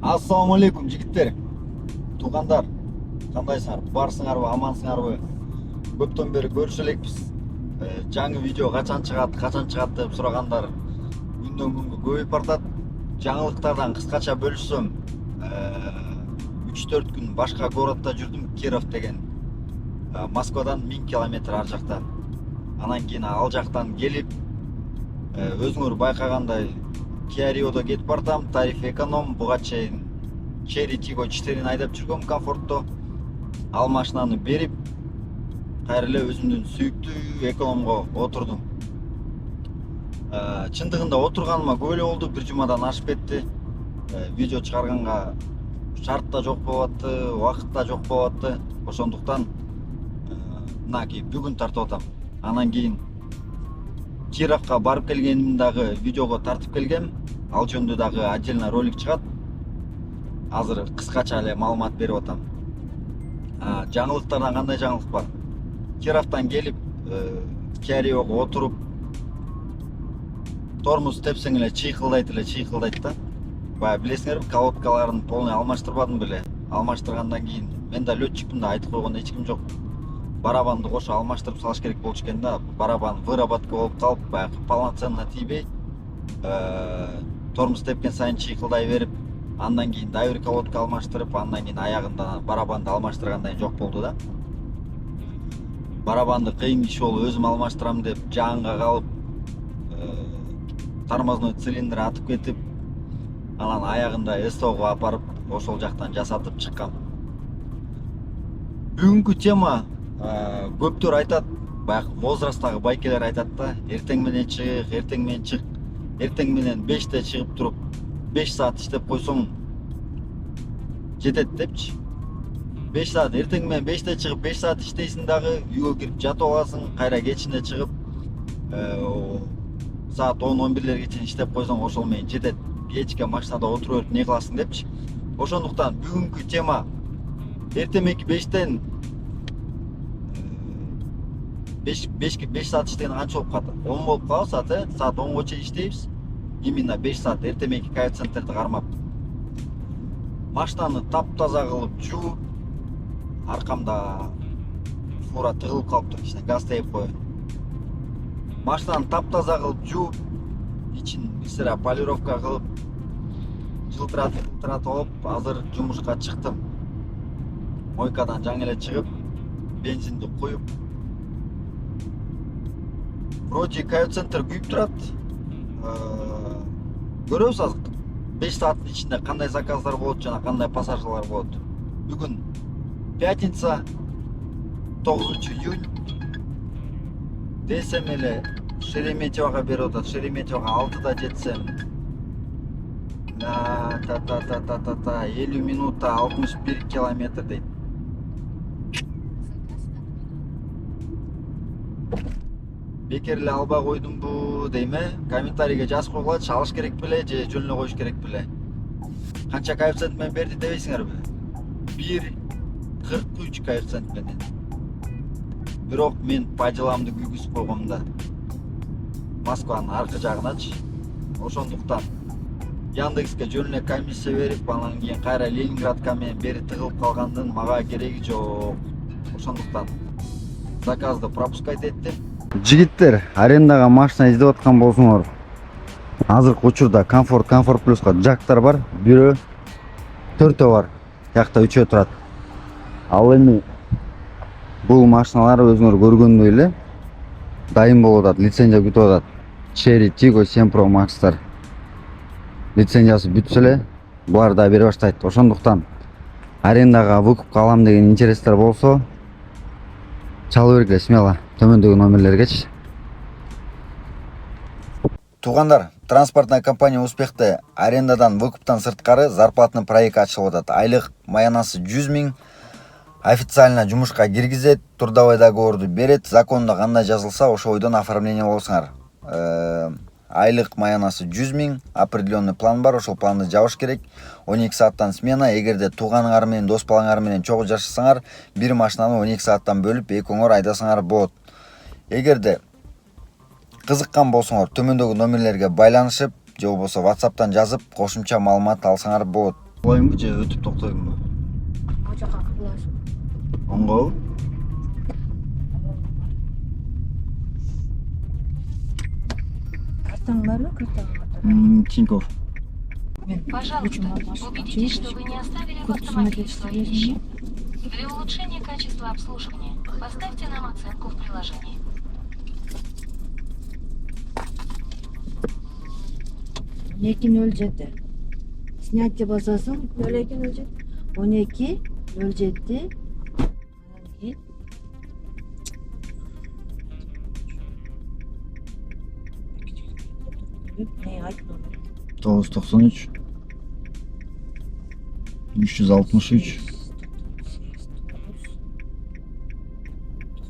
Ассаламу алейкум жигиттер, туугандар, кандайсыңар? Барсыңарбы, амансыңарбы? Көптөн бери көрүшө элекпиз. Жаңы видео качан чыгат деп сурагандар күндөн күнгө көбөйүп баратат. Жаңылыктардан кыскача бөлүшсөм, 3-4 күн башка городдо жүрдүм, Киров деген. Москвадан 1000 километр ар жакта. Анан кийин ал жактан келип, өзүңөр байкагандай Kia Rio'da кетип бартам, тариф эконом, буга чейин Cherry Tiggo 4 айдап жүргөм комфортто. Ал машинаны берип, кайра эле өзүмдүн сүйүктүү экономго отурдум. Чындыгында отурганыма көп эле болду, бир жумадан ашып кетти. Видео чыгарганга шарт да жок болуп атты, убакыт да жок болуп атты. Ошондуктан мынакей бүгүн тартып атам. Анан кийин Кировго барып келгеним дагы видеого тартып келгем. Ал жөнүндө дагы отдельно ролик чыгат. Азыр кыскача эле маалымат берип атам. Жаңылыктардан кандай жаңылык бар? Кировдон келип, Kia Rio'го отуруп, тормоз тепсең эле чыйкылдайт да. Бая билесиңерби, колодкаларын полный алмаштырбадым беле. Алмаштыргандан кийин мен да летчикпин да, айтып койгон эч ким жок. Барабанды кошо алмаштырып салыш керек болчу экен да. Барабан выработка болуп калып, баягы полноценно тийбей, тормоз тепкен сайын чыйкылдай берип, андан кийин дайыр колодка алмаштырып, андан кийин аягында барабанды алмаштыргандай жок болду да. Барабанды кыйын иш болуп өзүм алмаштырам деп жаанга калып, тормозной цилиндр атып кетип, анан аягында СТОго апарып, ошол жактан жасатып чыккам. Бүгүнкү тема көптөр айтат, баягы возрасттагы байкелер айтат да, эртең менен чык, эртең менен 5те чыгып туруп 5 саат иштеп койсоң жетет депчи. 5 саат эртең менен 5те чыгып 5 саат иштейсиң дагы, үйгө кирип жатып аласың, кайра кечинде чыгып саат 10-11лерге чейин иштеп койсоң ошол менен жетет. Кечке машинада отуруп берип не кыласың депчи. Ошондуктан бүгүнкү тема эртемеки 5тен 5 саат иштеген канча болуп калат? 10 болуп калат саат, саат 10го чейин иштейбиз. Именно 5 саат эртемеки коэффициенттерди кармап. Машинаны таптаза кылып жууп, аркамда фура тыгылып калыптыр, ичине газ тээп коюп. Машинаны таптаза кылып жууп, ичин бисера полировка кылып, жылтыратып алып, азыр жумушка чыктым. Мойкадан жаңы эле чыгып, бензинди куюп. Вроде коэффициенттер күйүп турат. Көрөбүз азыр 5 сааттын ичинде кандай заказдар болот жана кандай пассажирлар болот. Бүгүн пятница, 9-июнь. Десем эле Шереметьевого берип атат. Шереметьевого 6да жетсем, 50 минутта 61 километр дейт. Бекер эле албай койдумбу дейм, комментарийге жазып койгулачы, алыш керек беле же жөн эле коюш керек беле? Канча коэффициент менен берди дебейсиңерби? 1,43 коэффициент менен. Бирок мен по деламды күйгүзүп койгом да. Москванын аркы жагыначы. Ошондуктан Яндекске жөн эле комиссия берип, анан кийин кайра Ленинградка менен бери тыгылып калгандын мага кереги жок. Ошондуктан заказды пропускать эттим. Жигиттер, арендага машина издеп аткан болсоңор, азыркы учурда комфорт плюска жактар бар. Бирөө, 4 бар. Жакта 3 турат. Ал эми бул машиналар өзүңөр көргөндөй эле дайым болуп атат, лицензия күтүп атат. Cherry Tiggo 7 Pro Max'тар. Лицензиясы бүтсө эле булар да бере баштайт. Ошондуктан арендага выкупка алам деген интерестер болсо, чалып бергиле смело төмөндөгү номерлергечи. Туугандар, транспортная компания Успехте арендадан выкуптан сырткары зарплатный проект ачылып атат. Айлык маянасы 100 000. Официально жумушка киргизет, трудовой договорду берет, законда кандай жазылса ошо бойдон оформление болсуңар. Айлык маянасы 100 000, определенный план бар, ошол планды жабыш керек. 12 сааттан смена, эгерде тууганыңар менен, дос балаңар менен чогуу жашасаңар, бир машинаны 12 сааттан бөлүп экөөңөр айдасаңар болот. Эгерде кызыккан болсоңор, төмөндөгү номерлерге байланышып, же болбосо WhatsApp'тан жазып, кошумча маалымат алсаңар болот. Кулайынбы же өтүп токтоймбу? Ал жака кырласың. Оңго? Картаң барбы? Картаңа. Тинькофф. Пожалуйста, убедитесь, что вы не оставили в автомобиле свои вещи. Для улучшения качества обслуживания поставьте нам оценку в приложении. Эки нөл жети. Снятие басасың, 0207. 1207. Ne айтма. 993 363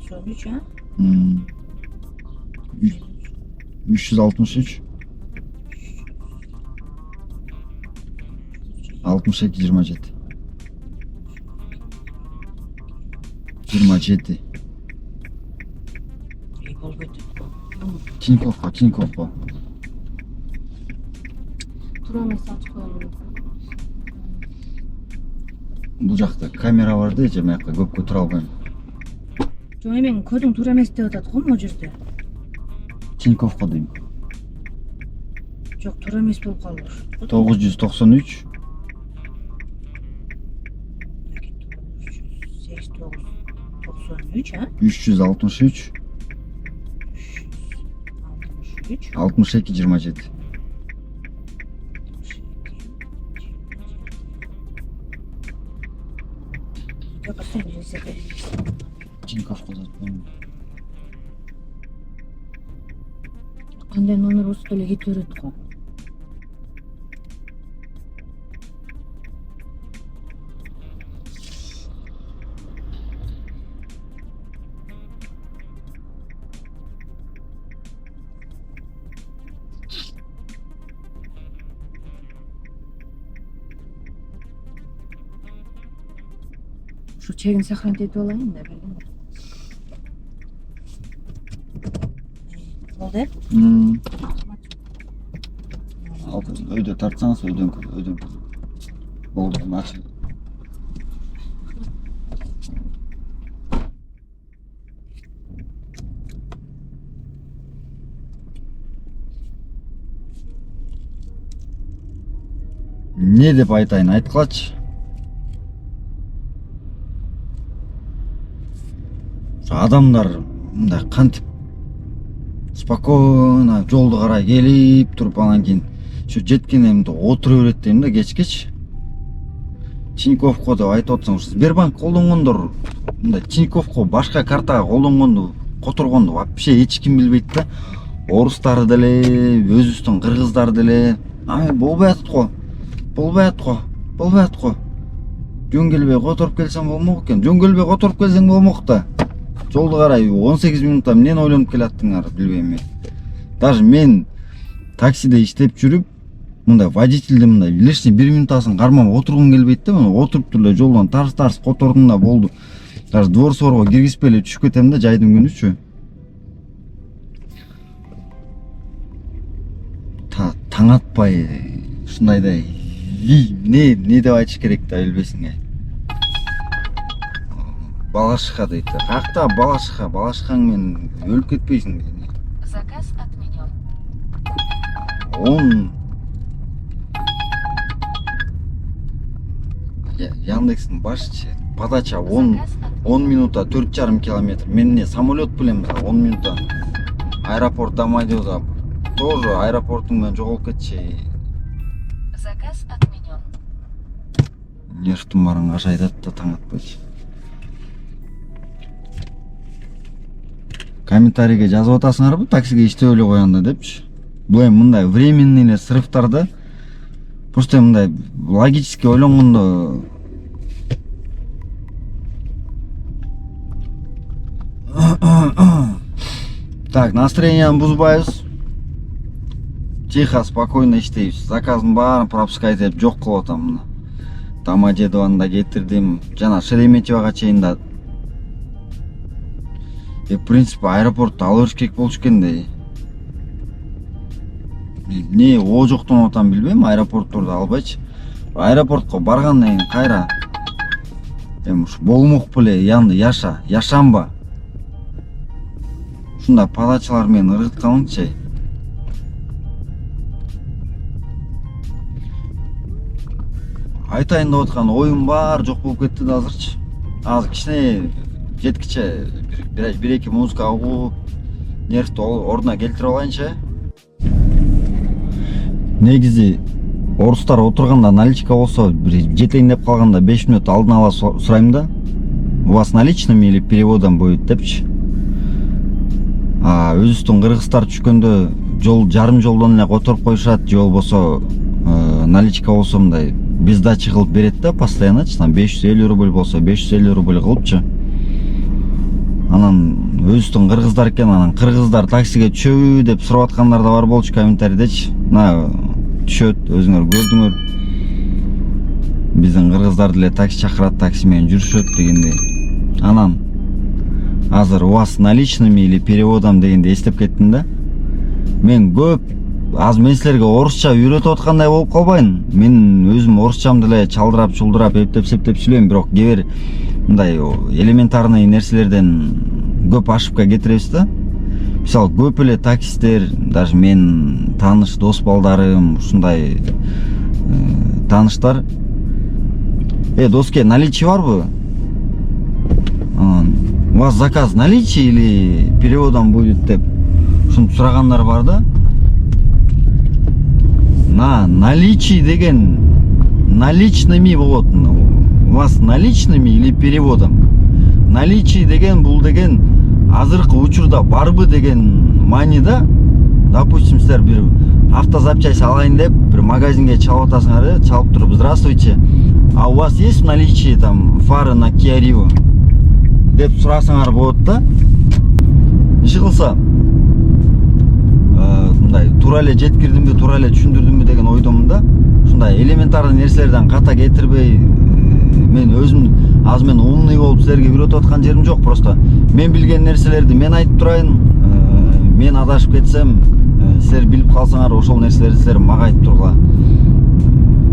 93 ha? 363 62 27 27 Тинькофф. Тура эмес ачып коюу керек. Бул жакта камера бар да, мен жака көпкө тура албайм. Жок, эми кодуң туура эмес деп атат го могу жерде. Тинькоффко дейм. Жок, туура эмес болуп калыптыр. 993 93 ha? 363 62 27 Yok, sen yüzde. Тинькоффко жатпайм. Кандай номер болсо деле кетип берет го. Şu çekin sохранить etip alayım da bildim de. Oldu hep? Öydө тартсаңыз өйдөн болду ачы. Не деп айтайын, айткылачы. Адамдар мындай кантип спокойно жолду карай келип туруп анан кийин şu жеткенемде отура берет дейм да кечкечи. Тинькоффко деп айтып атсаң, Сбербанк колдонгондор мындай Тинькоффко башка картага колдонгонду, которгонду вообще эч ким билбейт да. Орустары деле, өзүбүздүн кыргыздары деле, болбой атат го. Жөн келбей которуп келсең болмок экен. Жөн келбей которуп келсең болмок да. Жолду карай 18 минутта эмнени ойлонуп келаттыңар билбейм мен. Даже мен таксиде иштеп жүрүп, мындай водительде мындай лишний 1 минутасын кармап отургум келбейт да. Мына отуруп туруп эле жолдон тарс котордум да болду. Даже двор сорго киргизбей эле түшүп кетем да жайдын күнүчү. Таң атпай ушундайдай не деп айтыш керек да билбесиң. Балашыха дейт. Какта балашыхаң менен өлүп кетпейсиң. Заказ отменен. 10 Яндекстин башчы подача 10 минута 4,5 километр. Мен не самолет билем 10 минута. Аэропорт Домодедово тоже аэропорттун менен жоголуп кетчи. Заказ отменен. Нештим барың ажайдат да таң атпайчы. Комментарийге жазып атасыңарбы таксиге иштеп эле коян депчи. Бул эми мындай временный эле срывтарда просто мындай логически ойлонгондо так, настроениени бузбайбыз. Тихо, спокойно иштейбиз. Заказдын баарын пропускать этип жок кылып атам мына. Домодедовону да кетирдим. Жана Шереметьевого чейин да. В принципе, аэропортто ала бериш керек болчу экендей. Не о жоктон атам билбейм, аэропортторду албайчы. аэропортко баргандан кийин кайра эми ушу болмок беле янды яшанба. Ушундай подачалар мени ыргытканчы. Айтайын деп аткан оюм бар жок болуп кетти да азырчы. Азыр кичине жеткиче бир эки музыка угуп нервти ордуна келтирип алайынчы. Негизи орустар отурганда наличка болсо бир жетейин деп калганда 5 мүнөт алдын ала сурайм да. У вас наличными или переводом будет депчи. Өзүбүздүн кыргыздар түшкөндө жол жарым жолдон эле которуп коюшат, же болбосо наличка болсо мындай без дачи кылып берет да постоянно, там 550 рубль болсо 550 рубль кылыпчы. Анан өзүбүздүн кыргыздар экен, анан кыргыздар таксиге түшөбү деп сурап аткандар да бар болчу комментариydечи. Мына түшөт, өзүңөр көрдүңөр. Биздин кыргыздар деле такси чакырат, такси менен жүрүшөт дегендей. Анан азыр у вас наличными или переводом дегенде эстеп кеттим да. Мен көп азыр мен силерге орусча үйрөтүп аткандай болуп калбайын. Мен өзүм орусчамды эле чалдырап, чулдырап, эптеп сүйлөйм, бирок кээ бир мындай элементарный нерселерден көп ошибка кетиребиз да. Мисалы, көп эле таксисттер, даже мен тааныш дос балдарым, ушундай тааныштар доске наличие барбы? У вас заказ наличие или переводом будет деп ушинтип сурагандар бар да. На наличие деген наличными болот. У вас наличными или переводом? Наличие деген бул деген азыркы учурда барбы деген маанида. Допустим, силер бир автозапчасть алайын деп бир магазинге чалып атасыңар, чалып туруп: "Здравствуйте, а у вас есть в наличии там фары на Kia Rio?" деп сурасаңар болот да. Иши кылса мындай туура эле жеткирдимби, туура эле түшүндүрдүмбү деген ойдомун да. Ушундай элементарный нерселерден ката кетирбей, мен өзүм азыр мен умный болуп силерге үйрөтүп аткан жерим жок. Просто мен билген нерселерди мен айтып турайын. Мен адашып кетсем, силер билип калсаңар, ошол нерселерди силер мага айтып тургула.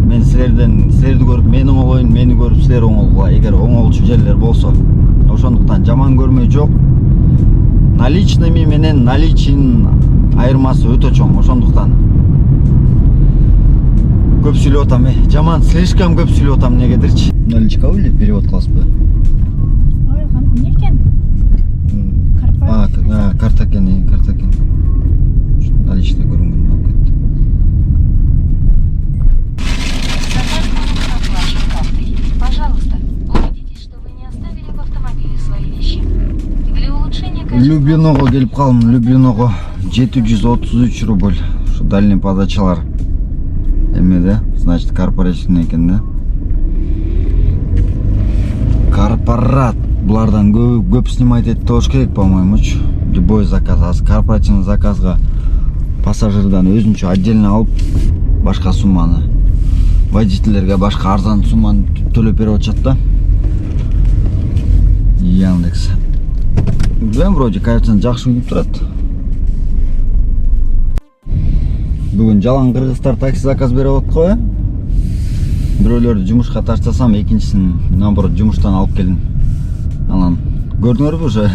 Мен силерди көрүп мен оңолоюн, мени көрүп силер оңолгула, эгер оңолчу жерлер болсо. Ошондуктан жаман көрмөй жок. Наличными менен наличиянын айырмасы өтө чоң. Ошондуктан көп сүйлөп атам, жаман слишком көп сүйлөп атам негедирчи. Наличка или перевод кыласызбы? Ой, эмне экен? Карта экен, карта экен. Наличный көрүнгөн болуп кетти. Заказ будет оплачен картой. Пожалуйста, убедитесь, что вы не оставили в автомобиле свои вещи. Для улучшения качества... Любиного келип калдым, Любиного 733 рубль. Ушу дальний подачалар эмеде, значит, корпоративный экен да. Корпорат булардан көп снимать этип болуш керек, по-моему. Любой заказ, азыр корпоративный заказга пассажирдан өзүнчө отдельно алып башка сумманы, водительдерге башка арзан сумманы төлөп берип атышат да. Яндекс. Мен вроде коэффициент жакшы үйүп турат. Бүгүн жалаң кыргыздар такси заказ берип аткой. Бирөөлөрдү жумушка таштасам, экинчисин наоборот жумуштан алып келдим. Анан көрдүңөрбү, уже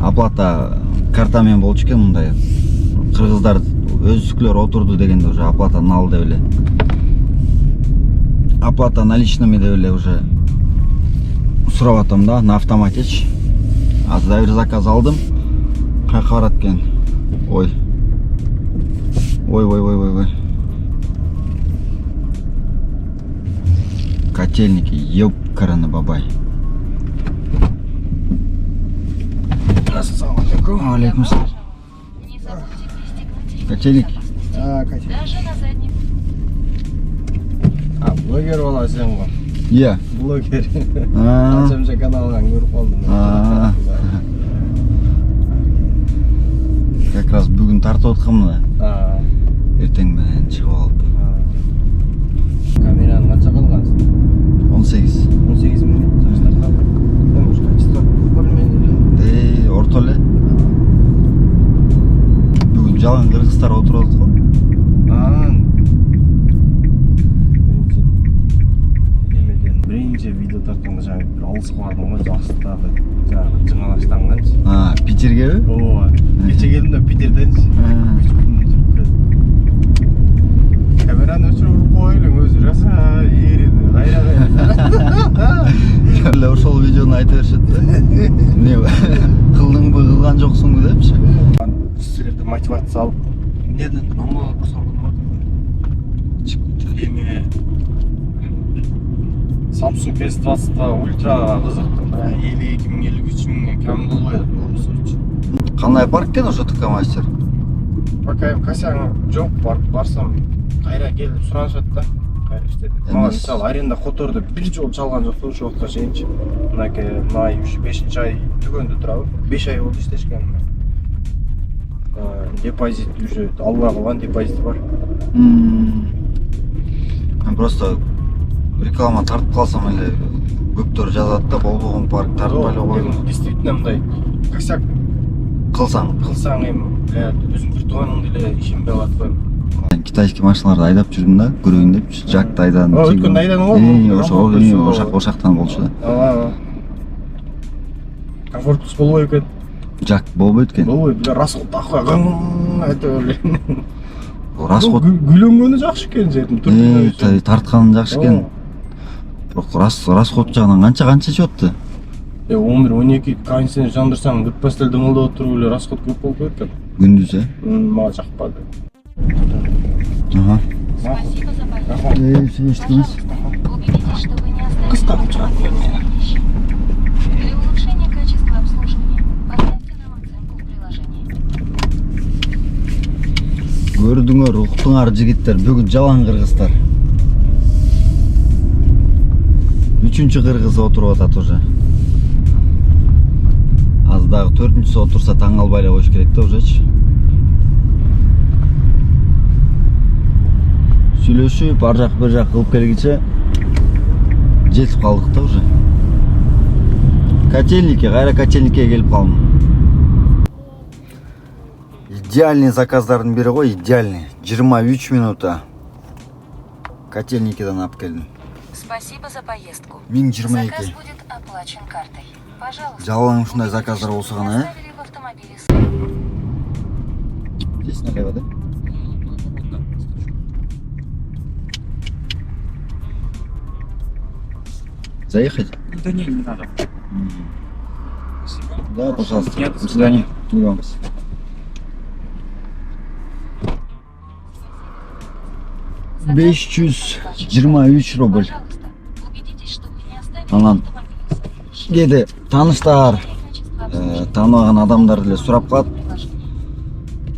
оплата картамен болчу экен мындай. Кыргыздар өзүкүлөр отурду дегенде уже оплатаны ал деп эле. Оплата наличными деп эле уже сурап атам да, на автоматечи. Азыр бир заказ алдым. Кайка барат экен? Ой. Котельники, ёпкараны бабай. Ассалаумалейкум. Алейкум салам. Не забудьте пристегнуть Котельники. безопасности. Даже на заднем. Блогер боласың ғой. Иә. Блогер. Ачымша каналынан көрүп калдым. Как раз бүгүн тартып аткам да. Эртең менен чыгып алып. Камераны канча кылгансың? 18. 18 мүнөт жаштар калды. Эми ушу качество көрмөй. Орто эле. Бүгүн жалаң кыргыздар отуруп атат го. жақтың жаңағы бір алыс қылатын ғой жақсыдағы жаңағы жаңалаштанғаншы. Питерге бе? Ооба. Кеше келдім да Питерденші. Камераны өшіріп қойылың өзі жаса ереді қайран. Ошол видеоны айта беришет. Не кылдың бы кылган жоксуңбу депчи. Сіздерді мотивация алып неден намаз қылсам еме Samsung S20 ультра қызықтым. 52 мың 53 мыңға кәм болмайды болмысы үшін. Кандай парк екен ошо ТК мастер? Пока косяң жоқ, барсам қайра келіп сұранышады да. Қайра істеді. Маған мысалы аренда которды бір жол çalған жоқ сол уақытқа шейінші. Мына ай 5 ай түгенде тұрады. 5 ай болды істешкен. Депозит уже алға қылған депозит бар. Просто реклама тартып қалсам эле көптөр жазат да, болбогон парк тартып эле койгон. Действительно мындай косяк кылсаң эми өзүң бир тууганыңды эле ишенбей калат го. Китайский машиналарды айдап жүрдүм да, көрөйүн депчи. Жакты айдадым. Өткөндө айдадың го? Ошактан болчу да. Ооба. Комфорттуу болбой экен. Жак болбойт экен. Болбойт. Расход такой айта эле. Расход күйлөнгөнү жакшы экен жетим. Тартканы жакшы экен. Бирок расход жагынан канча чыгыпты? 11-12 кондиционер жандырсаң гүппестел дыңылдап отуруп эле расход көп болуп кетет. Күндүз Мага жакпады. Спасибо за поездку. Пожалуйста, убедитесь, что вы не оставили автомобильные вещи. Для улучшения качества обслуживания поставьте нам оценку в приложении. Көрдүңөр уктуңар жигиттер, бүгүн жалаң кыргыздар. 3-чү кыргыз отуруп атат уже. Az дагы 4-чүсү отурса таң албай эле коюш керек да ужечи. Сүйлөшүп, ар жак бир жак кылып келгиче жетип калдык да уже. Кайра котельникке келип калдым. Идеальный заказдардын бири го, идеальный. 23 минута. Котельникеден алып келдим. Спасибо за поездку. 1022. Заказ будет оплачен картой. Пожалуйста. Жалаң ушундай заказдар болсо гана, оставили в автомобиле. Здесь налево, да? Заехать? Да не надо. Да, пожалуйста. Нет, До свидания. Идем. Заказ 523 рубль. Пожалуйста, убедитесь, что вы не оставили Анан в автомобиле свои вещи. кээде тааныштар, Качество обслуживания тааныбаган адамдар деле сурап калат. приложения.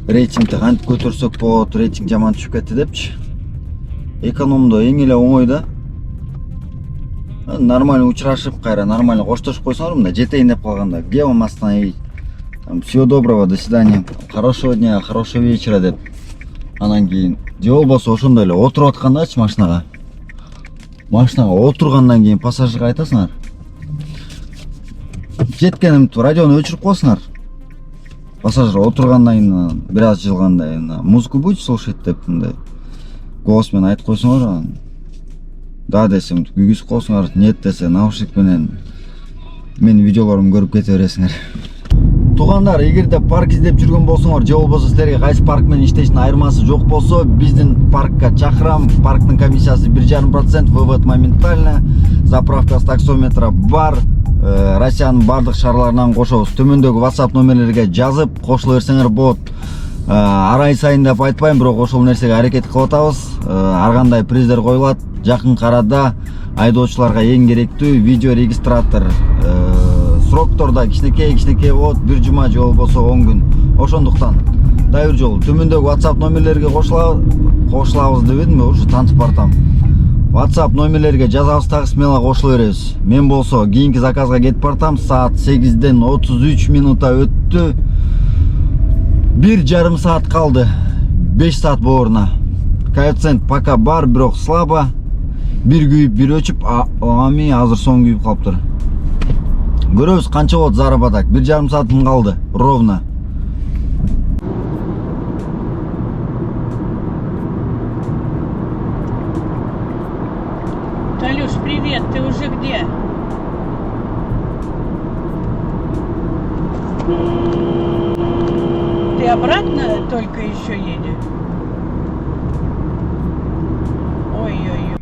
Рейтингди кантип көтөрсөк болот, рейтинг жаман түшүп кетти депчи. Экономдо эң эле оңой да. Нормально учрашып, кайра нормально коштошуп койсоңор, мында жетейин деп калганда, где вам остановить? Всего доброго, до свидания. Хорошего дня, хорошего вечера деп. Анан кийин же болбосо ошондой эле отуруп аткандачы машинага отургандан кийин пассажирге айтасыңар. Жеткеним радиону өчүрүп коесуңар. Пассажир отургандан кийин бир аз жылгандай музыку будете слушать деп мындай голос менен айтып койсоңор. Да десем күйгүзүп коесуңар, нет десе наушник менен менин видеолорумду көрүп кете бересиңер. Тугандар, эгерде парк издеп жүргөн болсоңор, же болбосо силерге кайсы парк менен иштештин айырмасы жок болсо, биздин паркка чакырам. Парктын комиссиясы 1,5%, вывод моментально, заправка таксометра бар. Россиянын бардык шаарларынан кошобуз. Төмөндөгү WhatsApp номерлерге жазып кошула берсеңер болот. Ар ай сайын деп айтпайм, бирок ошол нерсеге аракет кылып атабыз. Ар кандай приздер коюлат. Жакын арада айдоочуларга эң керектүү видео регистратор. Срокторда кичинекей болот, бир жума же болбосо 10 күн. Ошондуктан дайыр жолу төмөндөгү WhatsApp номерлерге кошулабыз дебедимби, ушу тантып бартам. WhatsApp номерлерге жазабыз дагы смело кошула беребиз. Мен болсо кийинки заказга кетип бартам. Саат 8ден 33 минута өттү. 1,5 саат калды. 5 саат бооруна. Коэффициент пока бар, бирок слабо. Бир күйүп, бир өчүп, ами азыр соң күйүп калыптыр. Көрөбүз канча болот заработок. 1,5 саатым калды ровно. Талюш, привет, ты уже где? Ты обратно только еще едешь? Ой-ой-ой.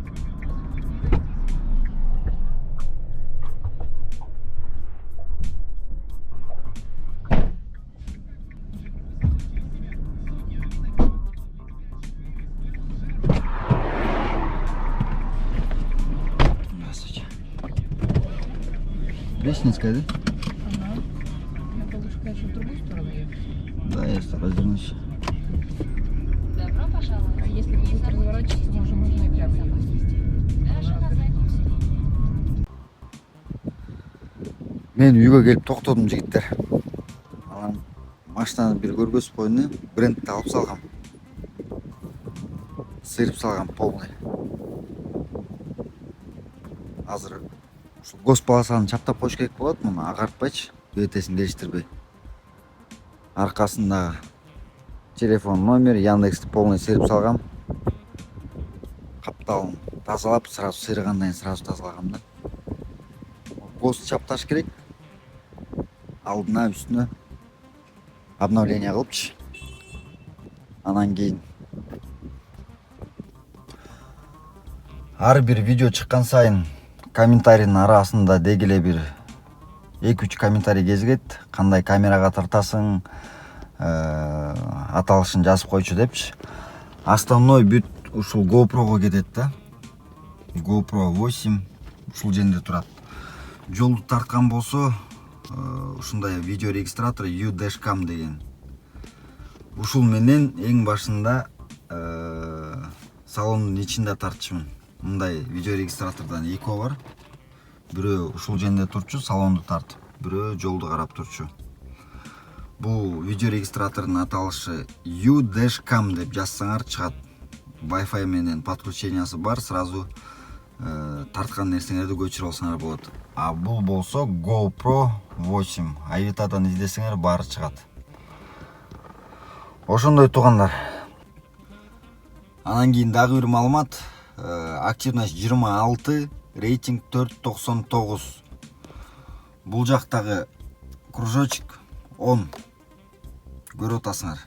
Здравствуйте. Лестницкая, да? Ага. Надо лучше, конечно, в другую сторону ехать. Да, я развернусь. Добро пожаловать. А если вы будете разворачиваться, можно и прямо ехать. Даже на заднем сиденье. Мен үйгө келип токтодум жигиттер. Анан машинаны бир көргөзүп коюйн, брендти алып салгам. Сыйрып салгам полный. Азыр ушул госполосаны чаптап коюш керек болот, муну агартпайчы, өтесин değiştirбей. Аркасында телефон номер, Яндексти полный сыйрып салгам. Капталын тазалап, сразу сыйрыгандан кийин сразу тазалагам да. Гос чапташ керек. Алдына, үстүнө обновление кылыпчы. Анан кийин ар бир видео чыккан сайын комментарийдин арасында деги эле бир 2-3 комментарий кезигет. Кандай камерага тартасың, аталышын жазып койчу депчи. Основной бүт ушул GoPro'го кетет да. GoPro 8 ушул жерде турат. Жолду тарткан болсо, ушундай видео регистратор U-Dashcam деген. Ушул менен эң башында салондун ичинде тартчумун. Мындай видео регистратордон экөө бар. Бирөө ушул жерде турчу, салонду тартып, бирөө жолду карап турчу. Бул видео регистратордун аталышы U-Dashcam деп жазсаңар чыгат. Wi-Fi менен подключениясы бар, сразу тарткан нерсеңерди көчүрүп алсаңар болот. А бул болсо GoPro 8. Авитадан издесеңер баары чыгат. Ошондой туугандар. Анан кийин дагы бир маалымат. Активность 26, рейтинг 4.99. Бул жактагы кружочек 10. Көрүп атасыңар.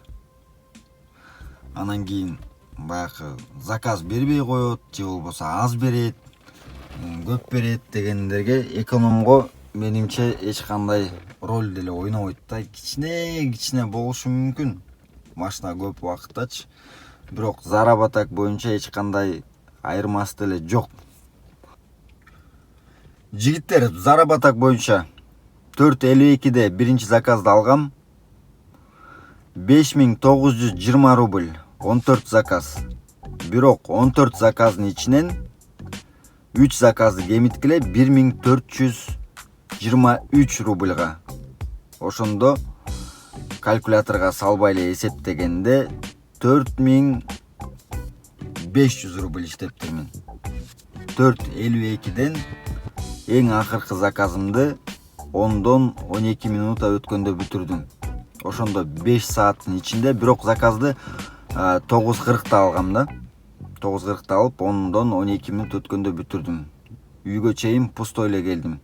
Анан кийин баягы заказ бербей коет, же болбосо аз берет, көп берет дегендерге экономго менимче эч кандай роль деле ойнобойт да. Кичине болушу мүмкүн машина көп убакыттачы. Бирок заработок боюнча эч кандай айырмасы деле жок. Жигиттер, заработок боюнча 4.52де биринчи заказды алгам. 5920 рубль. 14 заказ. Бирок 14 заказдын ичинен 3 заказды кемиткиле 1423 рубльга. Ошондо калькуляторго салбай эле эсептегенде 4500 рубль иштептирмин. 4.52ден эң акыркы заказымды 10дон 12 минута өткөндө бүтүрдүм. Ошондо 5 сааттын ичинде, бирок заказды 9.40 алгам да. 9.40 алып 10дон 12 минут өткөндө бүтүрдүм. Үйгө чейин пустой эле келдим.